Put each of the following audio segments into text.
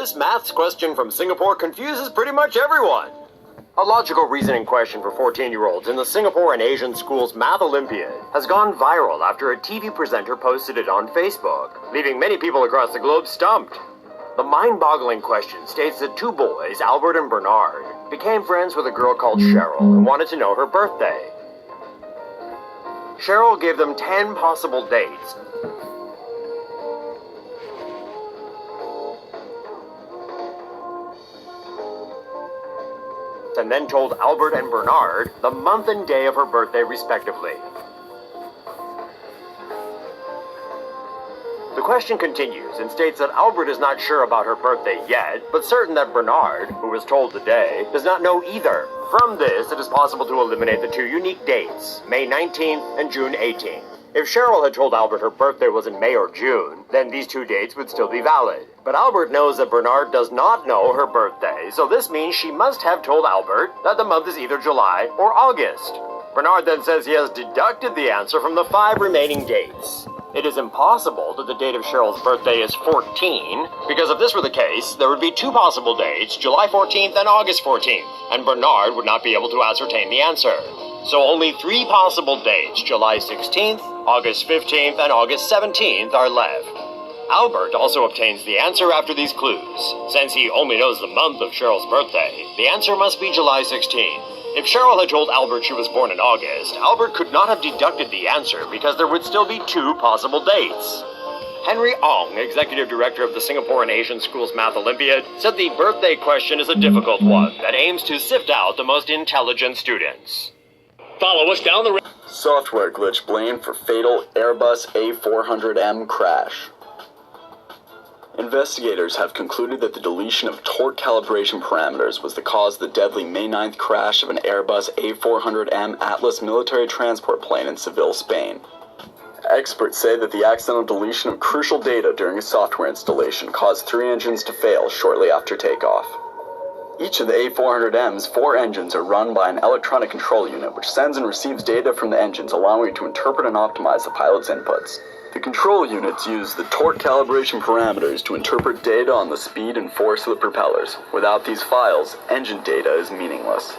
This maths question from Singapore confuses pretty much everyone. A logical reasoning question for 14-year-olds in the Singapore and Asian Schools Math Olympiad has gone viral after a TV presenter posted it on Facebook, leaving many people across the globe stumped. The mind-boggling question states that two boys, Albert and Bernard, became friends with a girl called Cheryl and wanted to know her birthday. Cheryl gave them 10 possible dates. And then told Albert and Bernard the month and day of her birthday respectively. The question continues and states that Albert is not sure about her birthday yet, but certain that Bernard, who was told the day, does not know either. From this, it is possible to eliminate the two unique dates, May 19th and June 18th. If Cheryl had told Albert her birthday was in May or June, then these two dates would still be valid. But Albert knows that Bernard does not know her birthday, so this means she must have told Albert that the month is either July or August. Bernard then says he has deducted the answer from the 5 remaining dates. It is impossible that the date of Cheryl's birthday is 14, because if this were the case, there would be 2 possible dates, July 14th and August 14th, and Bernard would not be able to ascertain the answer. So only 3 possible dates, July 16th, August 15th, and August 17th, are left. Albert also obtains the answer after these clues. Since he only knows the month of Cheryl's birthday, the answer must be July 16th. If Cheryl had told Albert she was born in August, Albert could not have deducted the answer because there would still be 2 possible dates. Henry Ong, executive director of the Singapore and Asian Schools Math Olympiad, said the birthday question is a difficult one that aims to sift out the most intelligent students. Follow us down the road. Software glitch blamed for fatal Airbus A400M crash. Investigators have concluded that the deletion of torque calibration parameters was the cause of the deadly May 9th crash of an Airbus A400M Atlas military transport plane in Seville, Spain. Experts say that the accidental deletion of crucial data during a software installation caused 3 engines to fail shortly after takeoff. Each of the A400M's 4 engines are run by an electronic control unit which sends and receives data from the engines, allowing it to interpret and optimize the pilot's inputs. The control units use the torque calibration parameters to interpret data on the speed and force of the propellers. Without these files, engine data is meaningless.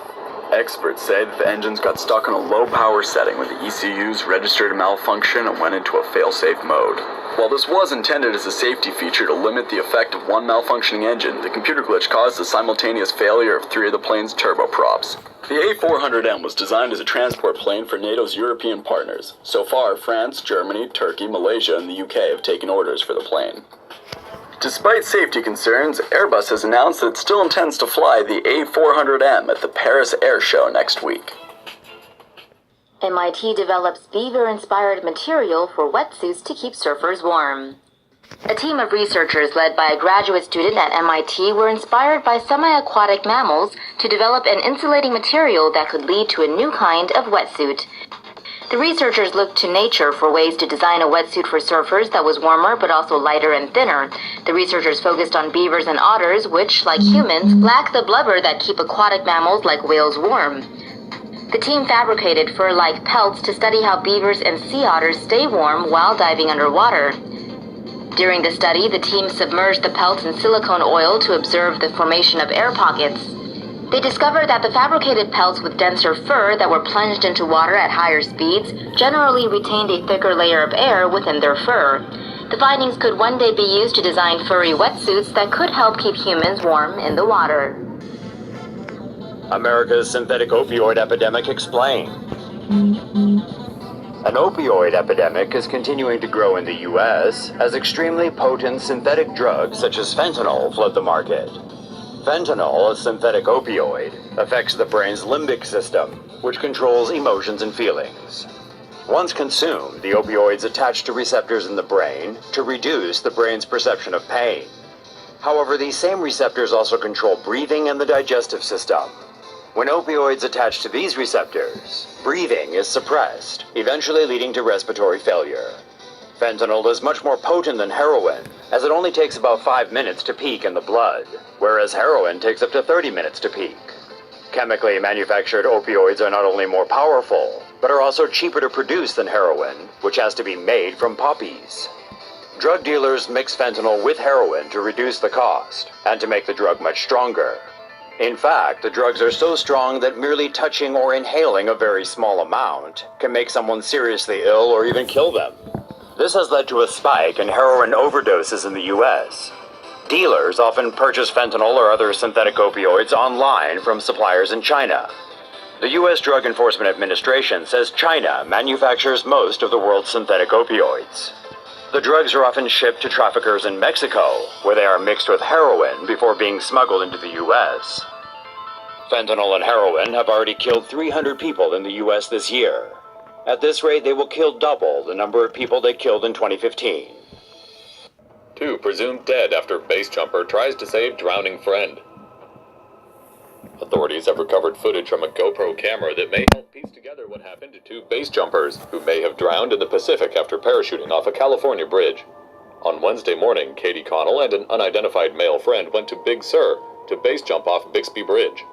Experts say that the engines got stuck on a low power setting when the ECUs registered a malfunction and went into a fail-safe mode. While this was intended as a safety feature to limit the effect of one malfunctioning engine, the computer glitch caused the simultaneous failure of 3 of the plane's turboprops. The A400M was designed as a transport plane for NATO's European partners. So far, France, Germany, Turkey, Malaysia, and the UK have taken orders for the plane. Despite safety concerns, Airbus has announced that it still intends to fly the A400M at the Paris Air Show next week. MIT develops beaver-inspired material for wetsuits to keep surfers warm. A team of researchers led by a graduate student at MIT were inspired by semi-aquatic mammals to develop an insulating material that could lead to a new kind of wetsuit. The researchers looked to nature for ways to design a wetsuit for surfers that was warmer but also lighter and thinner. The researchers focused on beavers and otters, which, like humans, lack the blubber that keep aquatic mammals like whales warm. The team fabricated fur-like pelts to study how beavers and sea otters stay warm while diving underwater. During the study, the team submerged the pelts in silicone oil to observe the formation of air pockets. They discovered that the fabricated pelts with denser fur that were plunged into water at higher speeds generally retained a thicker layer of air within their fur. The findings could one day be used to design furry wetsuits that could help keep humans warm in the water. America's synthetic opioid epidemic explained. An opioid epidemic is continuing to grow in the U.S. as extremely potent synthetic drugs such as fentanyl flood the market. Fentanyl, a synthetic opioid, affects the brain's limbic system, which controls emotions and feelings. Once consumed, the opioids attach to receptors in the brain to reduce the brain's perception of pain. However, these same receptors also control breathing and the digestive system. When opioids attach to these receptors, breathing is suppressed, eventually leading to respiratory failure. Fentanyl is much more potent than heroin, as it only takes about 5 minutes to peak in the blood, whereas heroin takes up to 30 minutes to peak. Chemically manufactured opioids are not only more powerful, but are also cheaper to produce than heroin, which has to be made from poppies. Drug dealers mix fentanyl with heroin to reduce the cost and to make the drug much stronger. In fact, the drugs are so strong that merely touching or inhaling a very small amount can make someone seriously ill or even kill them. This has led to a spike in heroin overdoses in the U.S. Dealers often purchase fentanyl or other synthetic opioids online from suppliers in China. The U.S. Drug Enforcement Administration says China manufactures most of the world's synthetic opioids. The drugs are often shipped to traffickers in Mexico, where they are mixed with heroin before being smuggled into the U.S. Fentanyl and heroin have already killed 300 people in the U.S. this year. At this rate, they will kill double the number of people they killed in 2015. 2 presumed dead after base jumper tries to save drowning friend. Authorities have recovered footage from a GoPro camera that may help piece together what happened to 2 base jumpers who may have drowned in the Pacific after parachuting off a California bridge. On Wednesday morning, Katie Connell and an unidentified male friend went to Big Sur to base jump off Bixby Bridge.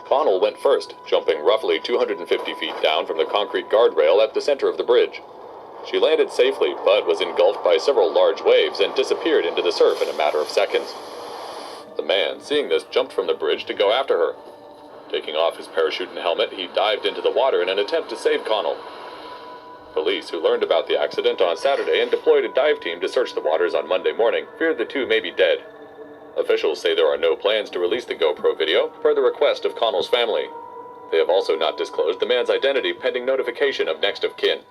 Connell went first, jumping roughly 250 feet down from the concrete guardrail at the center of the bridge. She landed safely, but was engulfed by several large waves and disappeared into the surf in a matter of seconds. The man, seeing this, jumped from the bridge to go after her. Taking off his parachute and helmet, he dived into the water in an attempt to save Connell. Police, who learned about the accident on Saturday and deployed a dive team to search the waters on Monday morning, feared the 2 may be dead. Officials say there are no plans to release the GoPro video, per the request of Connell's family. They have also not disclosed the man's identity pending notification of next of kin.